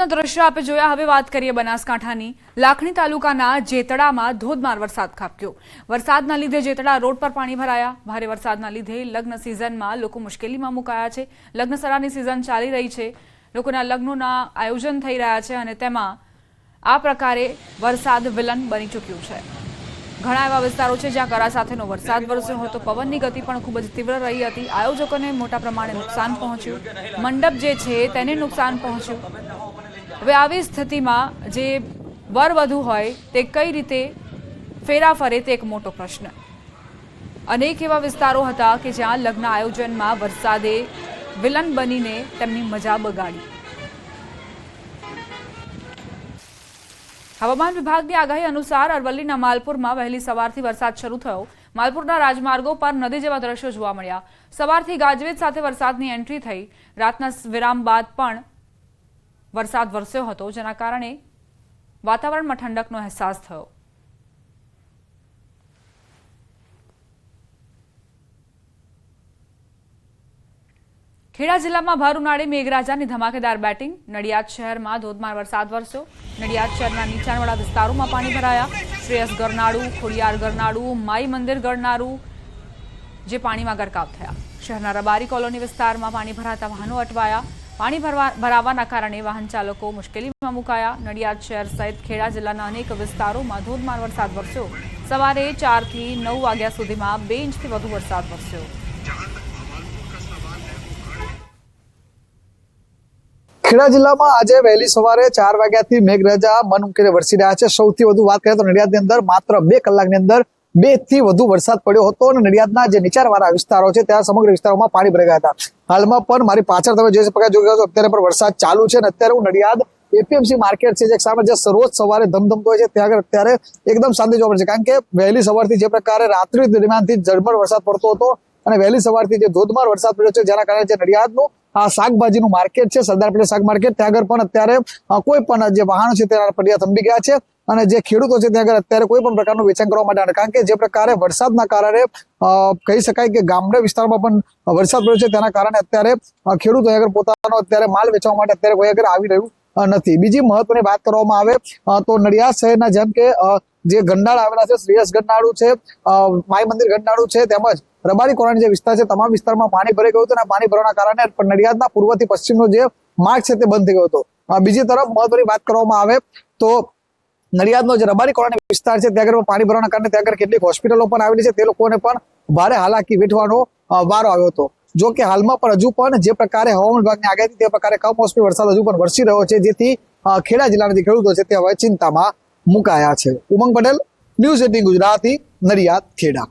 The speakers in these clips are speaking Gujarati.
રાતના દ્રશ્ય આપે જોયા। હવે વાત કરીએ બનાસકાંઠાની। લાખણી તાલુકાના જેતડામાં ધોધમાર વરસાદ ખાબક્યો। વરસાદના લીધે જેતડા રોડ પર પાણી ભરાયા। ભારે વરસાદના લીધે લગ્ન સિઝનમાં લોકો મુશ્કેલીમાં મુકાયા છે। લગ્નસરાની સિઝન ચાલી રહી છે, લોકોના લગ્નોના આયોજન થઈ રહ્યા છે અને તેમાં આ પ્રકારે વરસાદ વિલન બની ચૂક્યું છે। ઘણા એવા વિસ્તારો છે જ્યાં કરા સાથેનો વરસાદ વરસ્યો હતો। પવનની ગતિ પણ ખૂબ જ તીવ્ર રહી હતી। આયોજકોને મોટા પ્રમાણે નુકસાન પહોંચ્યું, મંડપ જે છે તેને નુકસાન પહોંચ્યું। હવે આવી સ્થિતિમાં જે વરવધુ હોય તે કઈ રીતે ફેરા ફરે તે એક મોટો પ્રશ્ન। અનેક એવા વિસ્તારો હતા કે જ્યાં લગ્ન આયોજનમાં વરસાદે વિલન બનીને તેમની મજા બગાડી। હવામાન વિભાગની આગાહી અનુસાર અરવલ્લીના માલપુરમાં વહેલી સવારથી વરસાદ શરૂ થયો। માલપુરના રાજમાર્ગો પર નદી જેવા દ્રશ્યો જોવા મળ્યા। સવારથી ગાજવીજ સાથે વરસાદની એન્ટ્રી થઈ। રાતના વિરામ બાદ પણ વરસાદ વરસ્યો હતો, જેના કારણે વાતાવરણમાં ઠંડકનો અહેસાસ થયો। ખેડા જિલ્લામાં ભર ઉનાળે મેઘરાજાની ધમાકેદાર બેટિંગ। નડિયાદ શહેરમાં ધોધમાર વરસાદ વરસ્યો। નડિયાદ શહેરના નીચાણવાળા વિસ્તારોમાં પાણી ભરાયા। શ્રેયસ ગરનાળું, ખોડિયાર ગરનાળું, માઈ મંદિર ગરનાળું જે પાણીમાં ગરકાવ થયા। શહેરના રબારી કોલોની વિસ્તારમાં પાણી ભરાતા વાહનો અટવાયા। પાણી ભરાવાના કારણે વાહન ચાલકો મુશ્કેલીમાં મુકાયા। નડિયાદ શહેર સહિત ખેડા જિલ્લાના અનેક વિસ્તારોમાં ધોધમાર વરસાદ વરસ્યો। સવારે 4 થી 9 વાગ્યા સુધીમાં 2 ઇંચથી વધુ વરસાદ વરસ્યો। ખેડા જિલ્લામાં આજે વહેલી સવારે 4 વાગ્યાથી મેઘરાજા મન મૂકીને વરસી રહ્યા છે। સૌથી વધુ વાત કરીએ તો નડિયાદની અંદર માત્ર 2 કલાકની અંદર 2 થી વધુ વરસાદ પડ્યો હતો અને નડિયાદના જે નીચાણવાળા વિસ્તારો છે ત્યાં સમગ્ર વિસ્તારોમાં પાણી ભરાઈ ગયા હતા। હાલમાં પણ મારી પાછળ તમે જોઈ શકો છો અત્યારે પણ વરસાદ ચાલુ છે અને અત્યારે હું નડિયાદ એપીએમસી માર્કેટ છે જે સામે જે રોજ સવારે ધમધમતો હોય છે ત્યાં આગળ અત્યારે એકદમ શાંતિ જોવા મળે છે, કારણ કે વહેલી સવારથી જે પ્રકારે રાત્રિ દરમિયાનથી ઝરમર વરસાદ પડતો હતો અને વહેલી સવારથી જે ધોધમાર વરસાદ પડ્યો છે જેના કારણે જે નડિયાદનું આ શાકભાજીનું માર્કેટ છે સરદાર પેલેસ શાક માર્કેટ ત્યાં આગળ પણ અત્યારે કોઈ પણ જે વાહનો છે તેના પડિયા થંભી ગયા છે અને જે ખેડૂતો છે ત્યાં આગળ અત્યારે કોઈ પણ પ્રકારનું વેચાણ કરવા માટે, કારણ કે જે પ્રકારે વરસાદના કારણે કહી શકાય કે ગામડા વિસ્તારમાં પણ વરસાદ પડ્યો છે તેના કારણે અત્યારે ખેડૂતો આગળ પોતાનો અત્યારે માલ વેચવા માટે અત્યારે કોઈ આગળ આવી રહ્યું નથી। બીજી મહત્વની વાત કરવામાં આવે તો નડિયાદ શહેરના જેમ કે જે ગરનાળ આવેલા છે, શ્રેયસ ગરનાળું છે, માઈ મંદિર ગરનાળું છે, તેમજ રબારી કોલોની જે વિસ્તાર છે તમામ વિસ્તારમાં પાણી ભરાઈ ગયું હતું અને પાણી ભરવાના કારણે નડિયાદના પૂર્વથી પશ્ચિમનો જે માર્ગ છે તે બંધ થઈ ગયો હતો। બીજી તરફ મહત્વની વાત કરવામાં આવે તો નડિયાદનો જે રબારી કોલોની વિસ્તાર છે ત્યાં આગળ પાણી ભરવાના કારણે ત્યાં આગળ કેટલીક હોસ્પિટલો પણ આવેલી છે, તે લોકોને પણ ભારે હાલાકી વેઠવાનો વારો આવ્યો હતો। જો કે હાલમાં પણ હજુ પણ જે પ્રકારે હવામાન વિભાગની આગાહી તે પ્રકારે કમોસમી વરસાદ હજુ પણ વરસી રહ્યો છે, જેથી ખેડા જિલ્લાના જે ખેડૂતો છે તે હવે ચિંતામાં મુકાયા છે। ઉમંગ પટેલ, ન્યૂઝ 18 ગુજરાતી, નડિયાદ, ખેડા।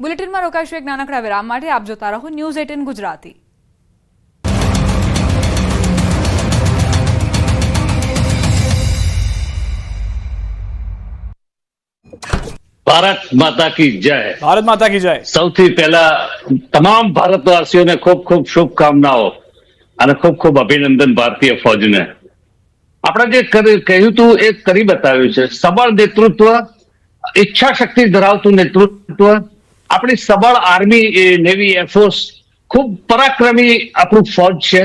બુલેટિનમાં રોકાઈશું એક નાનકડા વિરામ માટે। આપ જોતા રહો ન્યૂઝ 18 ગુજરાતી। ભારત માતા કી જય। ભારત માતા કી જય। સૌથી પહેલા તમામ ભારતવાસીઓને ખૂબ ખૂબ શુભકામનાઓ અને ખૂબ ખૂબ અભિનંદન ભારતીય ફૌજને। આપણે જે કહ્યું હતું એ કરી બતાવ્યું છે। સબળ નેતૃત્વ, ઈચ્છા શક્તિ ધરાવતું નેતૃત્વ, આપણી સબળ આર્મી, નેવી, એરફોર્સ, ખૂબ પરાક્રમી આપણું ફૌજ છે।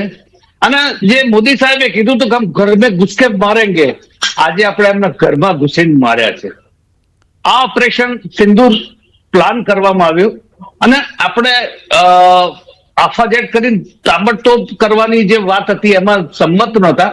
અને જે મોદી સાહેબે કીધું હતું કે હમ ઘર મેં ઘુસ કે મારેંગે, આજે આપણે એમના ઘરમાં ઘૂસીને માર્યા છે। આ ઓપરેશન સિંદૂર પ્લાન કરવામાં આવ્યું અને આપણે આફાજેટ કરીને તાબડતોબ કરવાની જે વાત હતી એમાં સંમત નહોતા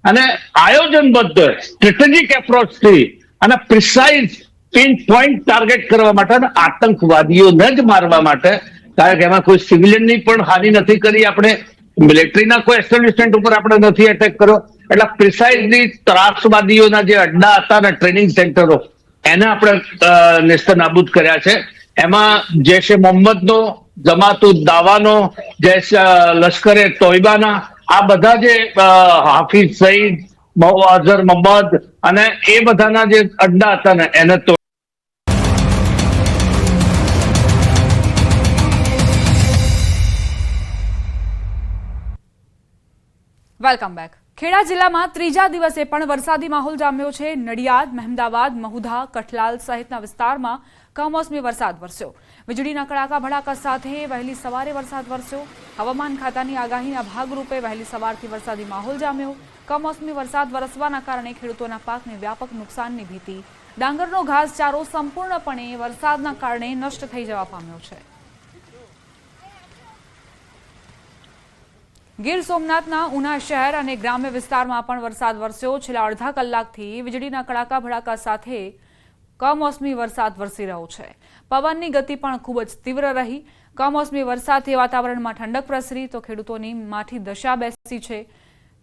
અને આયોજનબદ્ધ સ્ટ્રેટેજિક એપ્રોચથી અને પ્રિસાઇઝ પિન પોઈન્ટ ટાર્ગેટ કરવા માટે અને આતંકવાદીઓને જ મારવા માટે, કારણ કે એમાં કોઈ સિવિલિયનની પણ હાનિ નથી કરી, આપણે મિલિટરીના કોઈ એસ્ટાબ્લિશમેન્ટ ઉપર આપણે નથી એટેક કર્યો, એટલે પ્રિસાઇઝલી ત્રાસવાદીઓના જે અડ્ડા હતા અને ટ્રેનિંગ સેન્ટરો એને આપણે નેસ્ત નાબૂદ કર્યા છે। એમાં જૈશ એ મોહમ્મદનો, જમાતુદ દાવાનો, લશ્કરે તોયબાના આ બધા જે હાફિઝ સઈદ, અઝહર મોહમ્મદ અને એ બધાના જે અડ્ડા હતા ને એને તો વેલકમ બેક। ખેડા જિલ્લામાં ત્રીજા દિવસે પણ વરસાદી માહોલ જામ્યો છે। નડિયાદ, મહેમદાવાદ, મહુધા, કઠલાલ સહિતના વિસ્તારમાં કમોસમી વરસાદ વરસ્યો। વીજળીના કડાકા ભડાકા સાથે વહેલી સવારે વરસાદ વરસ્યો। હવામાન ખાતાની આગાહીના ભાગરૂપે વહેલી સવારથી વરસાદી માહોલ જામ્યો। કમોસમી વરસાદ વરસવાના કારણે ખેડૂતોના પાકને વ્યાપક નુકસાનની ભીતિ. ડાંગરનો ઘાસચારો સંપૂર્ણપણે વરસાદના કારણે નષ્ટ થઈ જવા પામ્યો છે. ગીર સોમનાથના ઉના શહેર અને ગ્રામ્ય વિસ્તારમાં પણ વરસાદ વરસ્યો. છેલ્લા અડધા કલાકથી વીજળીના કડાકા ભડાકા સાથે કમોસમી વરસાદ વરસી રહ્યો છે. પવનની ગતિ પણ ખૂબ જ તીવ્ર રહી. કમોસમી વરસાદથી વાતાવરણમાં ઠંડક પ્રસરી તો ખેડૂતોની માઠી દશા બેસી છે.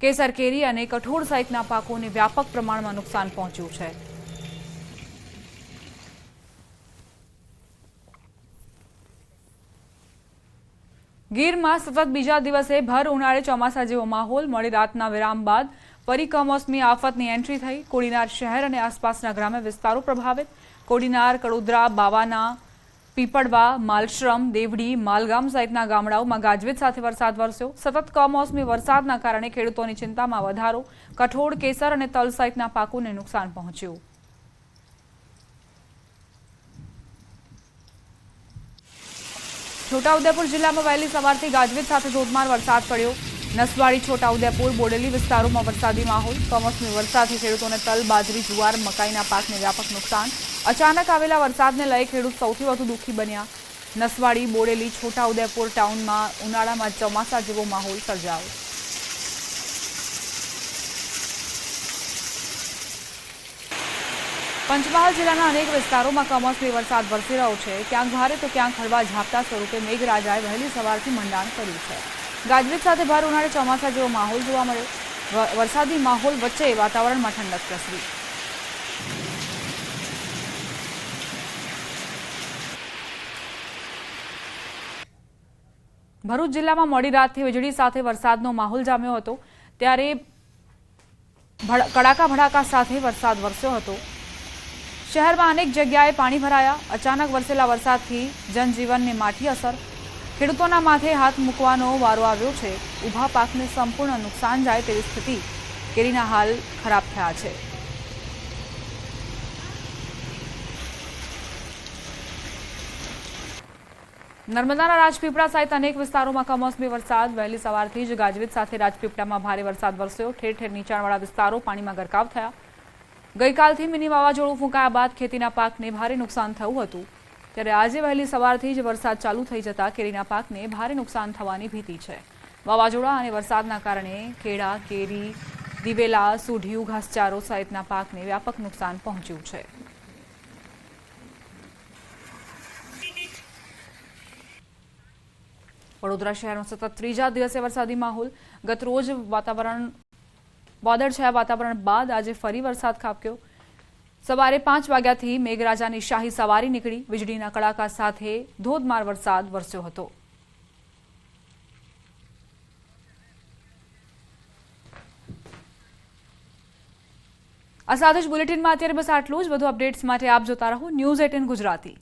કેસર કેરી અને કઠોળ સહિતના પાકોને વ્યાપક પ્રમાણમાં નુકસાન પહોંચ્યું છે. ગીરમાં સતત બીજા દિવસે ભર ઉનાળે ચોમાસા જેવો માહોલ. મોડી રાતના વિરામ બાદ ફરી કમોસમી આફતની એન્ટ્રી થઈ. કોડીનાર શહેર અને આસપાસના ગ્રામ્ય વિસ્તારો પ્રભાવિત. કોડીનાર, કડોદરા, બાવાના, પીપળવા, માલશ્રમ, દેવડી, માલગામ સહિતના ગામડાઓમાં ગાજવીજ સાથે વરસાદ વરસ્યો. સતત કમોસમી વરસાદના કારણે ખેડૂતોની ચિંતામાં વધારો. કઠોળ, કેસર અને તલ સહિતના પાકોને નુકસાન પહોંચ્યું. છોટાઉદેપુર જિલ્લામાં વહેલી સવારથી ગાજવીજ સાથે ધોધમાર વરસાદ પડ્યો. નસવાડી, છોટાઉદેપુર, બોડેલી વિસ્તારોમાં વરસાદી માહોલ. કમોસમી વરસાદથી ખેડૂતોને તલ, બાજરી, જુવાર, મકાઈના પાકને વ્યાપક નુકસાન. અચાનક આવેલા વરસાદને લઈ ખેડૂત સૌથી વધુ દુઃખી બન્યા. નસવાડી, બોડેલી, છોટાઉદેપુર ટાઉનમાં ઉનાળામાં ચોમાસા જેવો માહોલ સર્જાયો. પંચમહાલ જિલ્લાના અનેક વિસ્તારોમાં કમોસમી વરસાદ વરસી રહ્યો છે. ક્યાંક ભારે તો ક્યાંક હળવા ઝાપટા સ્વરૂપે મેઘરાજાએ વહેલી સવારથી મંડાણ કર્યું છે. ગાજવીજ સાથે ભર ઉનાળે ચોમાસા જેવો માહોલ જોવા મળ્યો. વરસાદી માહોલ વચ્ચે વાતાવરણમાં ઠંડક પ્રસરી. ભરૂચ જિલ્લામાં મોડી રાતથી વીજળી સાથે વરસાદનો માહોલ જામ્યો હતો. ત્યારે કડાકા ભડાકા સાથે વરસાદ વરસ્યો હતો. શહેરમાં અનેક જગ્યાએ પાણી ભરાયા. અચાનક વરસેલા વરસાદથી જનજીવનને માઠી અસર. ખેડૂતોના માથે હાથ મૂકવાનો વારો આવ્યો છે. ઊભા પાકને સંપૂર્ણ નુકસાન જાય તેવી સ્થિતિ. કેરીના હાલ ખરાબ થયા છે. નર્મદાના રાજપીપળા સહિત અનેક વિસ્તારોમાં કમોસમી વરસાદ. વહેલી સવારથી જ ગાજવીજ સાથે રાજપીપળામાં ભારે વરસાદ વરસ્યો. ઠેર ઠેર નીચાણવાળા વિસ્તારો પાણીમાં ગરકાવ થયા. ગઈકાલથી મિની વાવાઝોડું ફૂંકાયા બાદ ખેતીના પાકને ભારે નુકસાન થયું હતું. ત્યારે આજે વહેલી સવારથી જ વરસાદ ચાલુ થઈ જતા કેરીના પાકને ભારે નુકસાન થવાની ભીતિ છે. વાવાઝોડા અને વરસાદના કારણે કેળા, કેરી, દિવેલા, સુઢિયું, ઘાસચારો સહિતના પાકને વ્યાપક નુકસાન પહોંચ્યું છે. વડોદરા શહેરમાં સતત ત્રીજા દિવસે વરસાદી માહોલ. ગતરોજ વાદળછાયા વાતાવરણ બાદ આજે ફરી વરસાદ ખાબક્યો. સવારે 5 વાગ્યાથી મેઘરાજાની શાહી સવારી નીકળી. વીજળીના કડાકા સાથે ધોધમાર વરસાદ વરસ્યો હતો. આ સાથે જ બુલેટિનમાં અત્યારે બસ આટલું જ. વધુ અપડેટ્સ માટે આપ જોતા રહો News 18 ગુજરાતી.